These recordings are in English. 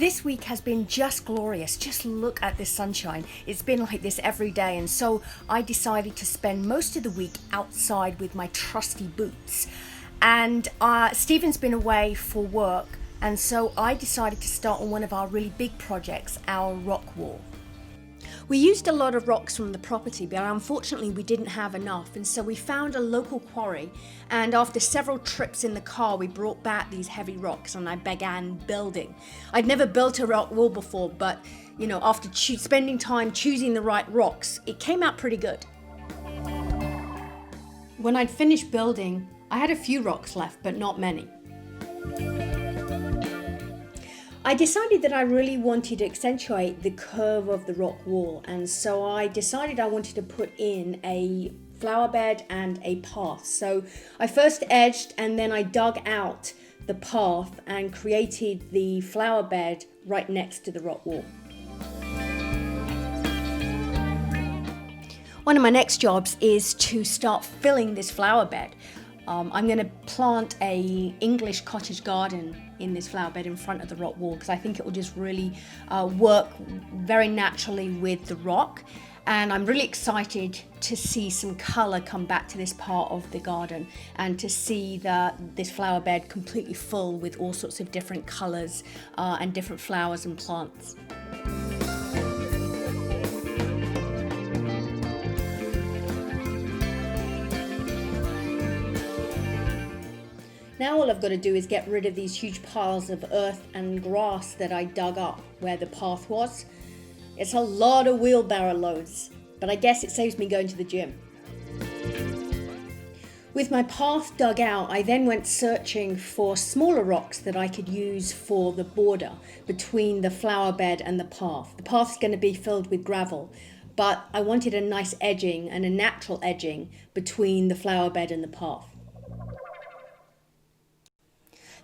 This week has been just glorious. Just look at this sunshine. It's been like this every day, and so I decided to spend most of the week outside with my trusty boots. And Stephen's been away for work, and so I decided to start on one of our really big projects, our rock wall. We used a lot of rocks from the property, but unfortunately we didn't have enough, and so we found a local quarry, and after several trips in the car we brought back these heavy rocks and I began building. I'd never built a rock wall before, but after spending time choosing the right rocks, it came out pretty good. When I'd finished building, I had a few rocks left, but not many. I decided that I really wanted to accentuate the curve of the rock wall, and so I decided I wanted to put in a flower bed and a path. So I first edged and then I dug out the path and created the flower bed right next to the rock wall. One of my next jobs is to start filling this flower bed. I'm going to plant a English cottage garden in this flower bed in front of the rock wall because I think it will just really work very naturally with the rock, and I'm really excited to see some colour come back to this part of the garden and to see this flower bed completely full with all sorts of different colours and different flowers and plants. Now all I've got to do is get rid of these huge piles of earth and grass that I dug up where the path was. It's a lot of wheelbarrow loads, but I guess it saves me going to the gym. With my path dug out, I then went searching for smaller rocks that I could use for the border between the flower bed and the path. The path's going to be filled with gravel, but I wanted a nice edging and a natural edging between the flower bed and the path.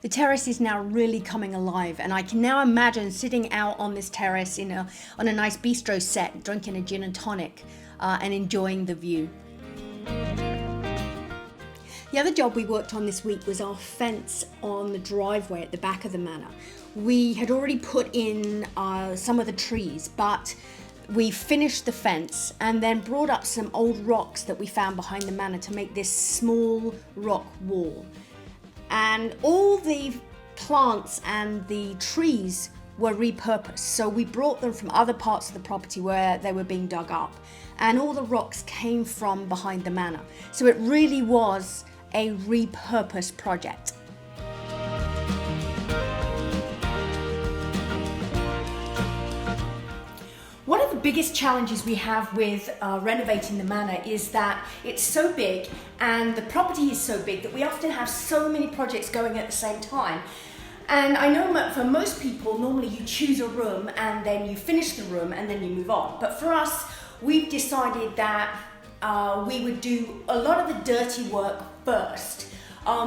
The terrace is now really coming alive, and I can now imagine sitting out on this terrace on a nice bistro set, drinking a gin and tonic and enjoying the view. The other job we worked on this week was our fence on the driveway at the back of the manor. We had already put in some of the trees, but we finished the fence and then brought up some old rocks that we found behind the manor to make this small rock wall. And all the plants and the trees were repurposed. So we brought them from other parts of the property where they were being dug up. And all the rocks came from behind the manor. So it really was a repurposed project. One of the biggest challenges we have with renovating the manor is that it's so big and the property is so big that we often have so many projects going at the same time. And I know for most people, normally you choose a room and then you finish the room and then you move on. But for us, we've decided that we would do a lot of the dirty work first.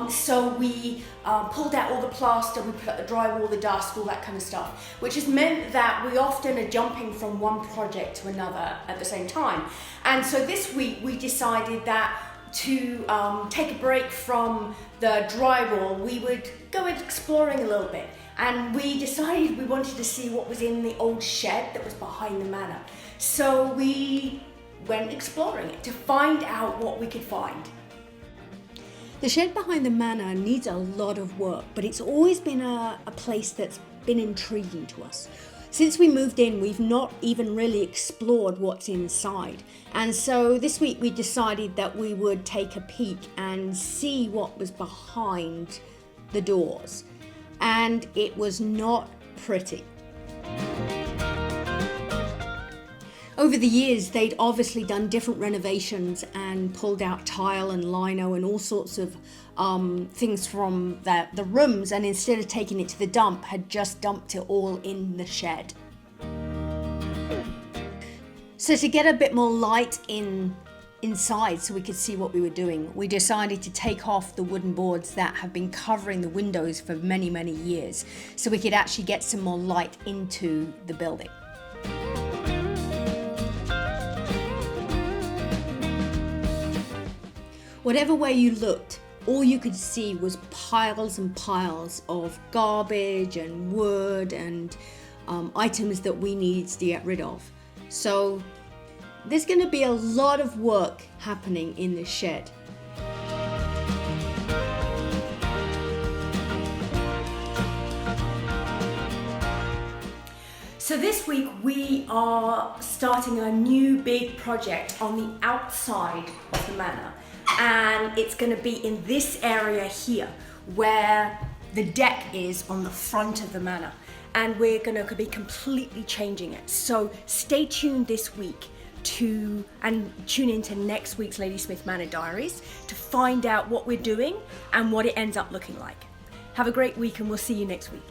So we pulled out all the plaster, we put up the drywall, the dust, all that kind of stuff, which has meant that we often are jumping from one project to another at the same time. And so this week we decided that to take a break from the drywall, we would go exploring a little bit. And we decided we wanted to see what was in the old shed that was behind the manor. So we went exploring it to find out what we could find. The shed behind the manor needs a lot of work, but it's always been a place that's been intriguing to us. Since we moved in, we've not even really explored what's inside. And so this week we decided that we would take a peek and see what was behind the doors. And it was not pretty. Over the years, they'd obviously done different renovations and pulled out tile and lino and all sorts of things from the rooms, and instead of taking it to the dump, had just dumped it all in the shed. So to get a bit more light inside so we could see what we were doing, we decided to take off the wooden boards that have been covering the windows for many, many years so we could actually get some more light into the building. Whatever way you looked, all you could see was piles and piles of garbage and wood and items that we needed to get rid of. So there's going to be a lot of work happening in this shed. So this week we are starting a new big project on the outside of the manor, and it's going to be in this area here where the deck is on the front of the manor, and we're going to be completely changing it. So stay tuned this week and tune into next week's Ladysmith Manor Diaries to find out what we're doing and what it ends up looking like. Have a great week, and we'll see you next week.